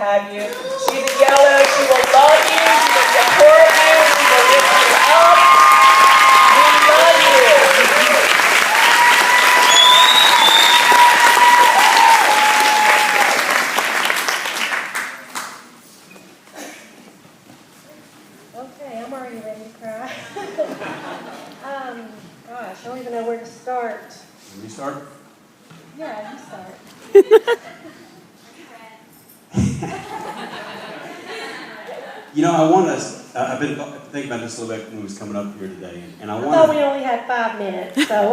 have you. She's a yellow. She will love you. She will support you. She will lift you up. We love you. Okay, I'm already ready to cry. Gosh, I don't even know where to start. Can you start? Yeah, you start. You know, I want us, I've been thinking about this a little bit when we was coming up here today, and I I want thought we only had 5 minutes, so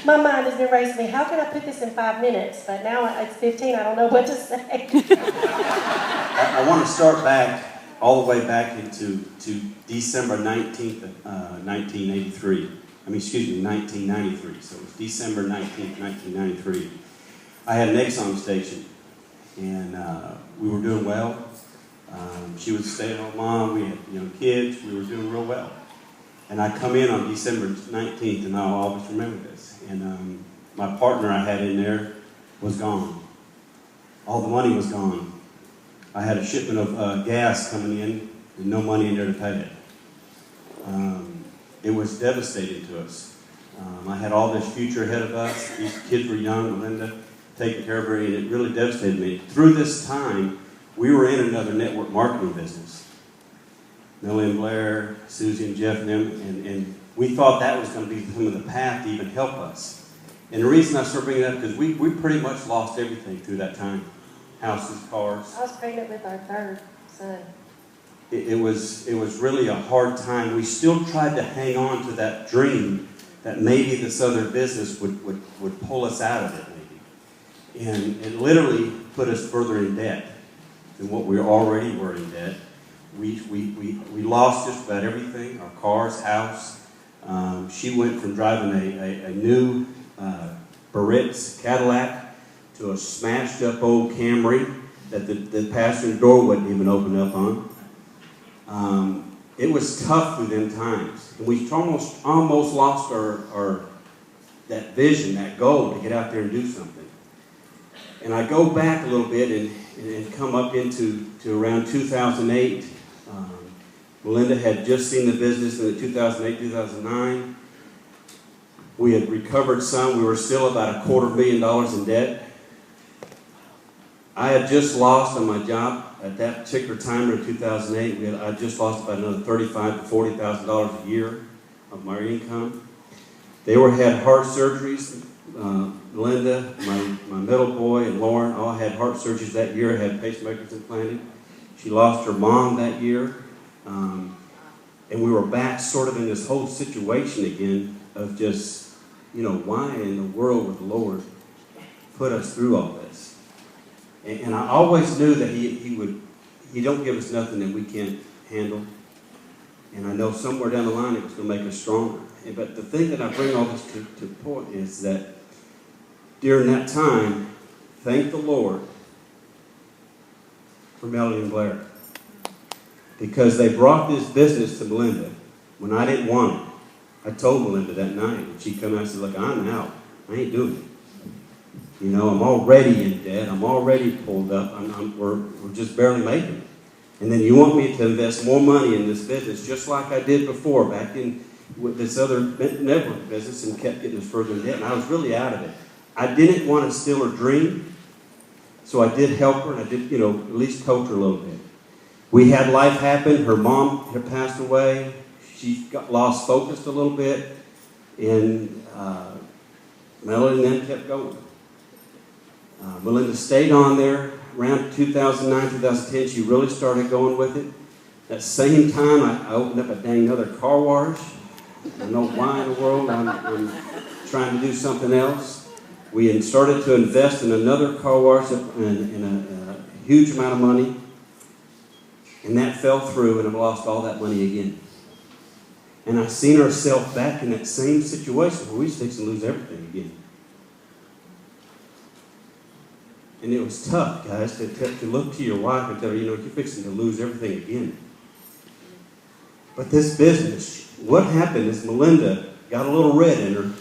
my mind has been racing me. How can I put this in 5 minutes? But now it's 15, I don't know what to say. I want to start back, all the way back into December 19th of 1983. 1993. So it was December 19th, 1993. I had an Exxon station, and we were doing well. She was a stay-at-home mom. We had young kids. We were doing real well. And I come in on December 19th, and I'll always remember this. And my partner I had in there was gone. All the money was gone. I had a shipment of gas coming in, and no money in there to pay it. It was devastating to us. I had all this future ahead of us. These kids were young, Melynda, taking care of her, and it really devastated me. Through this time, we were in another network marketing business. Melynda and Blair, Susie and Jeff and them, and we thought that was going to be some of the path to even help us. And the reason I started bringing it up is we pretty much lost everything through that time. Houses, cars. I was pregnant with our third son. It was really a hard time. We still tried to hang on to that dream that maybe this other business would pull us out of it, maybe. And it literally put us further in debt than what we already were in debt. We lost just about everything, our cars, house. She went from driving a new Barrett's Cadillac to a smashed up old Camry that the passenger door wouldn't even open up on. It was tough through them times. And we almost lost our that vision, that goal to get out there and do something. And I go back a little bit and come up into around 2008. Melynda had just seen the business in the 2008, 2009. We had recovered some. We were still about $250,000 in debt. I had just lost on my job at that particular time in 2008. I just lost about another $35,000 to $40,000 a year of my income. They had heart surgeries. Linda, my middle boy, and Lauren all had heart surgeries that year, had pacemakers implanted. She lost her mom that year. And we were back sort of in this whole situation again of just, why in the world would the Lord put us through all this? And I always knew that He don't give us nothing that we can't handle. And I know somewhere down the line it was going to make us stronger. But the thing that I bring all this to the point is that during that time, thank the Lord for Melynda and Blair. Because they brought this business to Melynda when I didn't want it. I told Melynda that night, and she come out and said, look, I'm out. I ain't doing it. I'm already in debt. I'm already pulled up. We're just barely making it. And then you want me to invest more money in this business, just like I did before, back in with this other network business, and kept getting us further in debt. And I was really out of it. I didn't want to steal her dream, so I did help her, and I did, at least coach her a little bit. We had life happen. Her mom had passed away. She got lost focused a little bit, and Melynda and them kept going. Melynda stayed on there. Around 2009, 2010, she really started going with it. That same time, I opened up a dang other car wash. I don't know why in the world I'm trying to do something else. We had started to invest in another car wash in a huge amount of money. And that fell through, and I've lost all that money again. And I've seen ourselves back in that same situation where we was fixing to lose everything again. And it was tough, guys, to look to your wife and tell her, you're fixing to lose everything again. But this business, what happened is Melynda got a little red in her.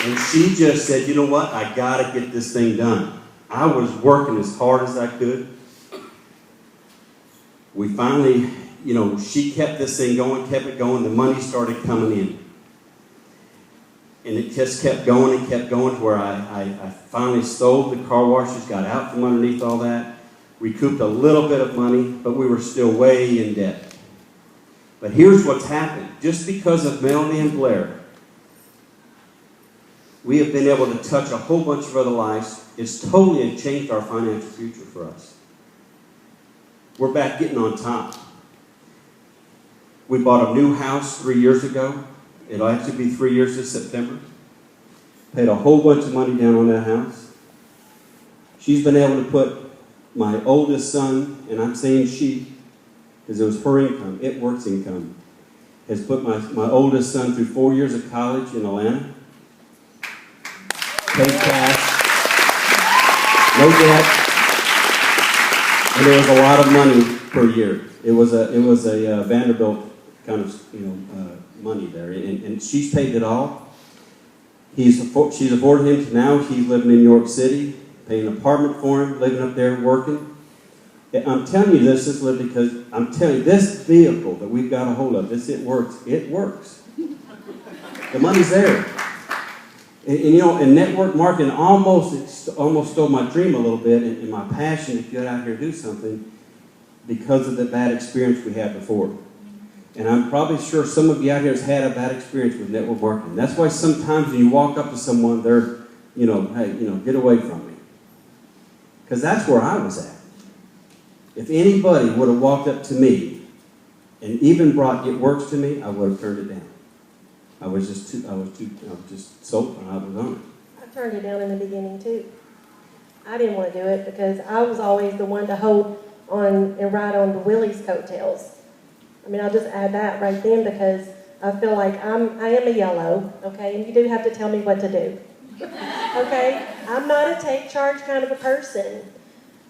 And she just said, you know what, I got to get this thing done. I was working as hard as I could. We finally, she kept this thing going, kept it going. The money started coming in. And it just kept going and kept going to where I finally sold the car washes, got out from underneath all that, recouped a little bit of money, but we were still way in debt. But here's what's happened. Just because of Melynda and Blair, we have been able to touch a whole bunch of other lives. It's totally changed our financial future for us. We're back getting on top. We bought a new house 3 years ago. It'll actually be 3 years this September. Paid a whole bunch of money down on that house. She's been able to put my oldest son, and I'm saying she, because it was her income, it works income, has put my oldest son through 4 years of college in Atlanta. Paid cash. No debt. And there was a lot of money per year. It was a Vanderbilt kind of money there, and she's paid it all. She's afforded him to now. He's living in New York City, paying an apartment for him, living up there, working. I'm telling you this because I'm telling you this vehicle that we've got a hold of. It works. It works. The money's there. And network marketing almost stole my dream a little bit, and my passion to get out here and do something because of the bad experience we had before. And I'm probably sure some of you out here has had a bad experience with network marketing. That's why sometimes when you walk up to someone, they're, hey, get away from me. Because that's where I was at. If anybody would have walked up to me and even brought It Works to me, I would have turned it down. I was just sold and I was on it. I turned it down in the beginning too. I didn't want to do it because I was always the one to hold on and ride on the Willie's coattails. I mean, I'll just add that right then because I feel like I am a yellow, okay, and you do have to tell me what to do, okay? I'm not a take charge kind of a person,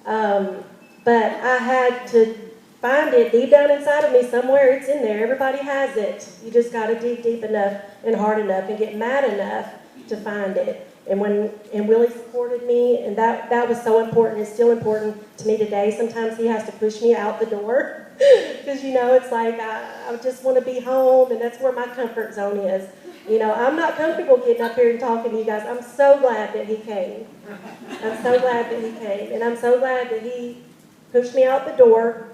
but I had to find it deep down inside of me somewhere. It's in there. Everybody has it. You just got to dig deep enough and hard enough and get mad enough to find it. And Willie supported me, and that was so important. It's still important to me today. Sometimes he has to push me out the door because, it's like I just want to be home, and that's where my comfort zone is. I'm not comfortable getting up here and talking to you guys. I'm so glad that he came. I'm so glad that he came, and I'm so glad that he pushed me out the door,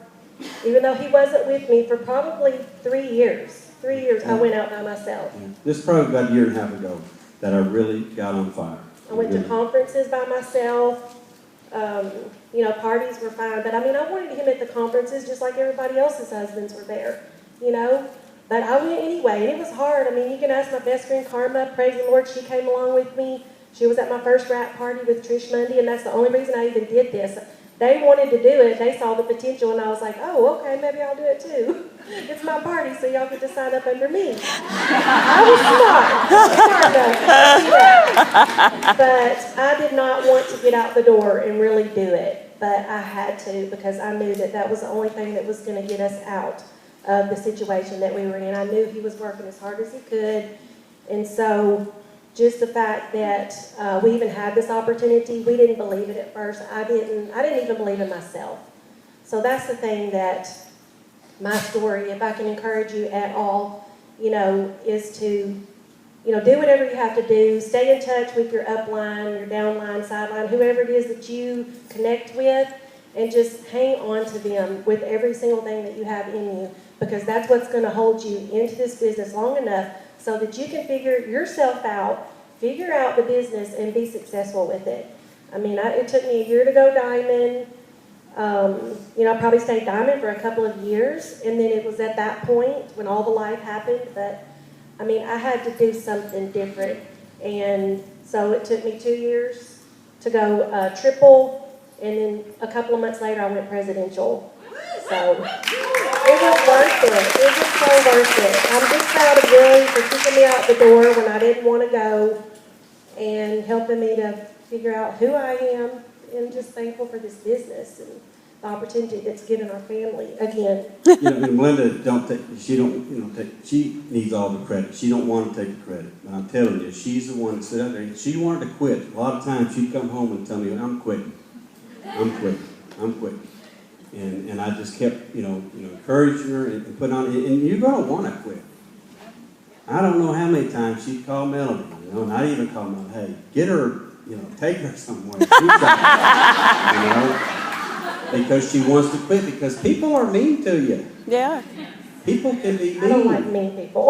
even though he wasn't with me for probably 3 years. 3 years I went out by myself. This is probably about a year and a half ago that I really got on fire. I went to conferences by myself. Parties were fine. But, I wanted him at the conferences just like everybody else's husbands were there, But I went anyway, and it was hard. You can ask my best friend Karma. Praise the Lord, she came along with me. She was at my first rap party with Trish Mundy, and that's the only reason I even did this. They wanted to do it. They saw the potential, and I was like, oh, okay, maybe I'll do it too. It's my party, so y'all get to sign up under me. I was smart enough. But I did not want to get out the door and really do it. But I had to because I knew that was the only thing that was going to get us out of the situation that we were in. I knew he was working as hard as he could. And so just the fact that we even had this opportunity, we didn't believe it at first. I didn't even believe in myself. So that's the thing that my story, if I can encourage you at all, is to, do whatever you have to do. Stay in touch with your upline, your downline, sideline, whoever it is that you connect with, and just hang on to them with every single thing that you have in you, because that's what's going to hold you into this business long enough so that you can figure yourself out, figure out the business, and be successful with it. It took me a year to go diamond. I probably stayed diamond for a couple of years, and then it was at that point when all the life happened that, I had to do something different. And so it took me 2 years to go triple, and then a couple of months later I went presidential. So it was worth it. It was so worth it. I'm just proud of Willie for kicking me out the door when I didn't want to go and helping me to figure out who I am, and just thankful for this business and the opportunity that's given our family again. And Melinda, she needs all the credit. She don't want to take the credit. But I'm telling you, she's the one that stood out there. And she wanted to quit. A lot of times she'd come home and tell me, I'm quitting. And I just kept, encouraging her and putting on, and you're going to want to quit. I don't know how many times she'd call Melody, and I'd even call Melody, hey, get her, take her somewhere. Because she wants to quit, because people are mean to you. Yeah. People can be mean. I don't like mean people.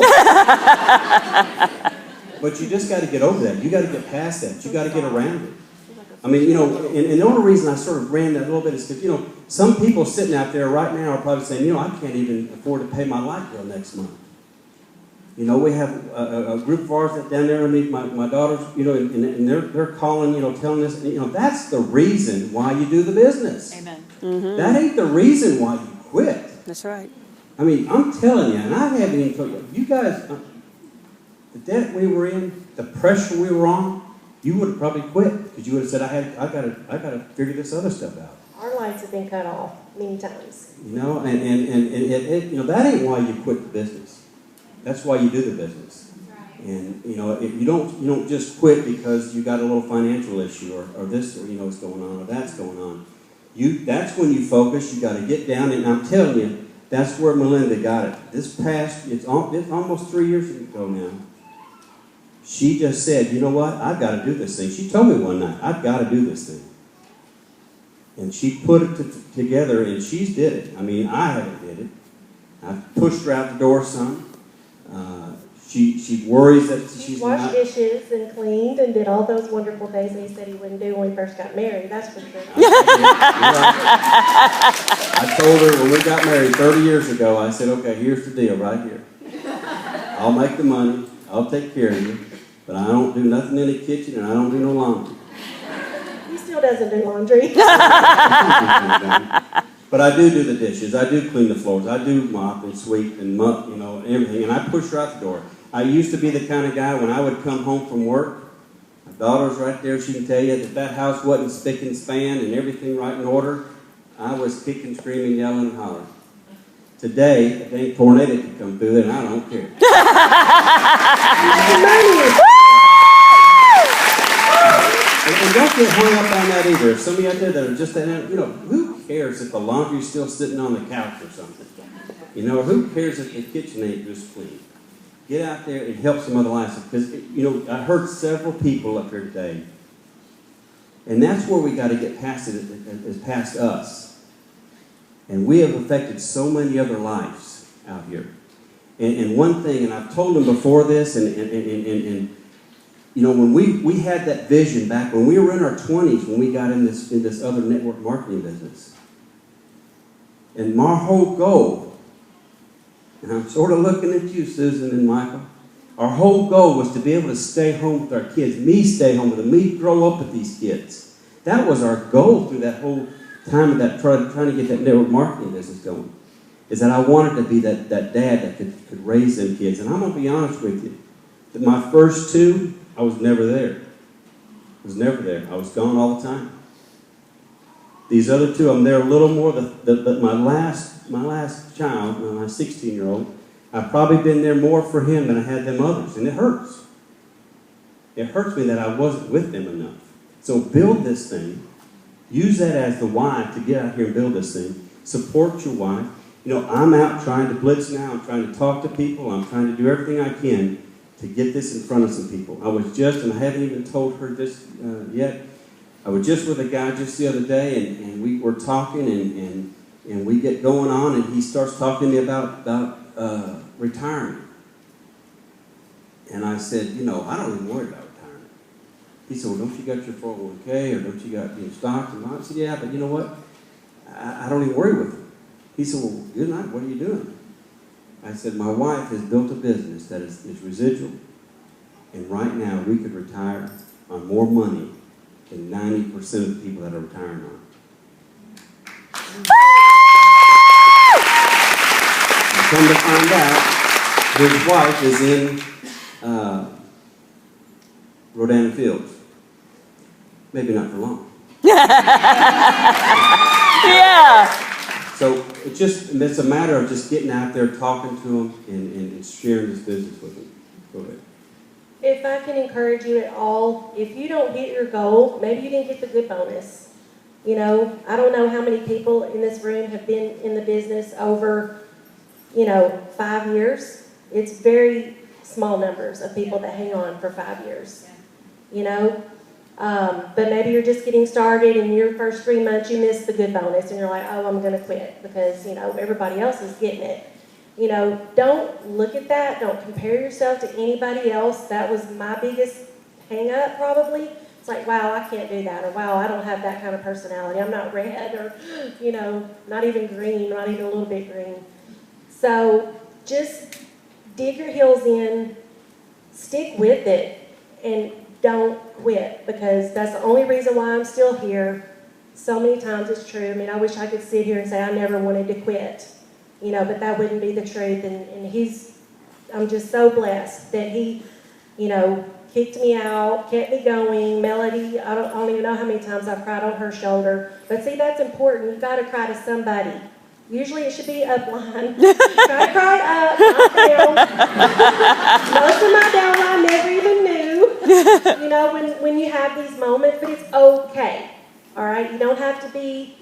But you just got to get over that. You got to get past that. You got to get around it. I mean, and the only reason I sort of ran that a little bit is because, some people sitting out there right now are probably saying, I can't even afford to pay my light bill next month. We have a group of ours that down there underneath my daughters, and they're calling, telling us, that's the reason why you do the business. Amen. Mm-hmm. That ain't the reason why you quit. That's right. I mean, I'm telling you, and I haven't even told you guys, the debt we were in, the pressure we were on, you would have probably quit because you would have said, I gotta figure this other stuff out. Our lights have been cut off many times. And that ain't why you quit the business. That's why you do the business. And you don't just quit because you got a little financial issue or this is going on or that's going on. That's when you focus. You got to get down, and I'm telling you, that's where Melynda got it. It's almost 3 years ago now. She just said, you know what? I've got to do this thing. She told me one night, I've got to do this thing. And she put it together, and she's did it. I mean, I haven't did it. I've pushed her out the door some. She worries that she's washed not. dishes and cleaned and did all those wonderful things that he said he wouldn't do when we first got married. That's for sure. I told her when we got married 30 years ago, I said, okay, here's the deal right here. I'll make the money. I'll take care of you. But I don't do nothing in the kitchen, and I don't do no laundry. He still doesn't do laundry. But I do the dishes. I do clean the floors. I do mop and sweep and muck, everything. And I push her out the door. I used to be the kind of guy when I would come home from work, my daughter's right there, she can tell you that house wasn't spick and span and everything right in order. I was kicking, screaming, yelling, and hollering. Today, a dang tornado could come through there, and I don't care. And don't get hung up on that either. If some of you out there that are just that, who cares if the laundry's still sitting on the couch or something? Who cares if the kitchen ain't just clean? Get out there and help some other lives. Because, I heard several people up here today. And that's where we got to get past it, is past us. And we have affected so many other lives out here. And one thing, and I've told them before this, and when we had that vision back when we were in our 20s, when we got in this other network marketing business. And my whole goal, and I'm sort of looking at you, Susan and Michael, our whole goal was to be able to stay home with our kids, me stay home with them, me grow up with these kids. That was our goal through that whole time of that trying to get that network marketing business going, is that I wanted to be that dad that could raise them kids. And I'm going to be honest with you, that my first two, I was never there. I was gone all the time. These other two, I'm there a little more. But my last child, my 16-year-old, I've probably been there more for him than I had them others. And it hurts. It hurts me that I wasn't with them enough. So build this thing. Use that as the why to get out here and build this thing. Support your wife. I'm out trying to blitz now. I'm trying to talk to people. I'm trying to do everything I can to get this in front of some people. I was just, and I haven't even told her this yet, I was just with a guy just the other day, and we were talking, and we get going on, and he starts talking to me about retirement. And I said, I don't even worry about retirement. He said, well, don't you got your 401k, or don't you got stocks? And I said, yeah, but you know what? I don't even worry with them. He said, well, good night, what are you doing? I said, my wife has built a business that is residual, and right now we could retire on more money than 90% of the people that are retiring on. And come to find out, his wife is in Rodan Fields. Maybe not for long. Yeah. So it's a matter of just getting out there, talking to them, and sharing this business with them. Go ahead. If I can encourage you at all, if you don't hit your goal, maybe you didn't get the good bonus. You know, I don't know how many people in this room have been in the business over, 5 years. It's very small numbers of people that hang on for 5 years. But maybe you're just getting started and your first 3 months you missed the good bonus and you're like, oh, I'm going to quit because, everybody else is getting it. Don't look at that. Don't compare yourself to anybody else. That was my biggest hang up probably. It's like, wow, I can't do that, or wow, I don't have that kind of personality. I'm not red, or, not even green, not even a little bit green. So just dig your heels in, stick with it, and don't quit, because that's the only reason why I'm still here. So many times it's true. I mean, I wish I could sit here and say I never wanted to quit, but that wouldn't be the truth. And I'm just so blessed that he, kicked me out, kept me going. Melody, I don't even know how many times I've cried on her shoulder. But see, that's important. You've got to cry to somebody. Usually it should be upline. Try to cry up, not down. Most of my downline never even knew, when you have these moments, but it's okay. All right? You don't have to be,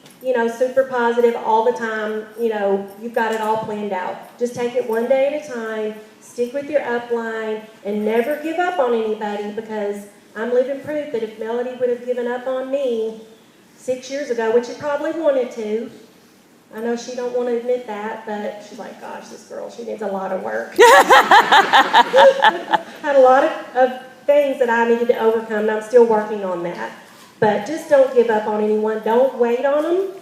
super positive all the time. You've got it all planned out. Just take it one day at a time. Stick with your upline and never give up on anybody, because I'm living proof that if Melody would have given up on me 6 years ago, which she probably wanted to, I know she don't want to admit that, but she's like, gosh, this girl, she needs a lot of work. Had a lot of things that I needed to overcome, and I'm still working on that. But just don't give up on anyone. Don't wait on them,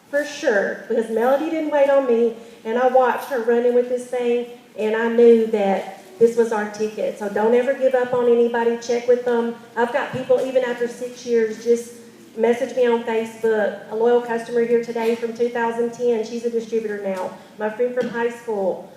for sure, because Melody didn't wait on me, and I watched her running with this thing, and I knew that this was our ticket. So don't ever give up on anybody. Check with them. I've got people, even after 6 years, just message me on Facebook. A loyal customer here today from 2010. She's a distributor now. My friend from high school.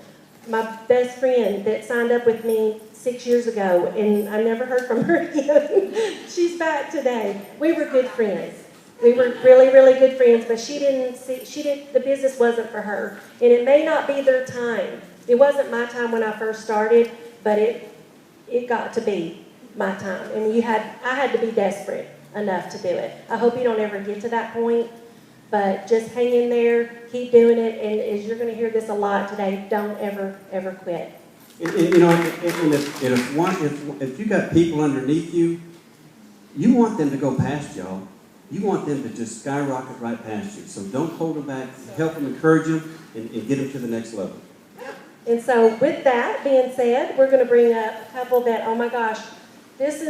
My best friend that signed up with me 6 years ago, and I never heard from her again. She's back today. We were good friends. We were really, really good friends, but the business wasn't for her. And it may not be their time. It wasn't my time when I first started, but it got to be my time. And I had to be desperate enough to do it. I hope you don't ever get to that point, but just hang in there, keep doing it, and as you're going to hear this a lot today, don't ever, ever quit. If you got people underneath you, you want them to go past y'all. You want them to just skyrocket right past you. So don't hold them back. Help them, encourage them, and get them to the next level. And so with that being said, we're going to bring up a couple that, oh my gosh, this is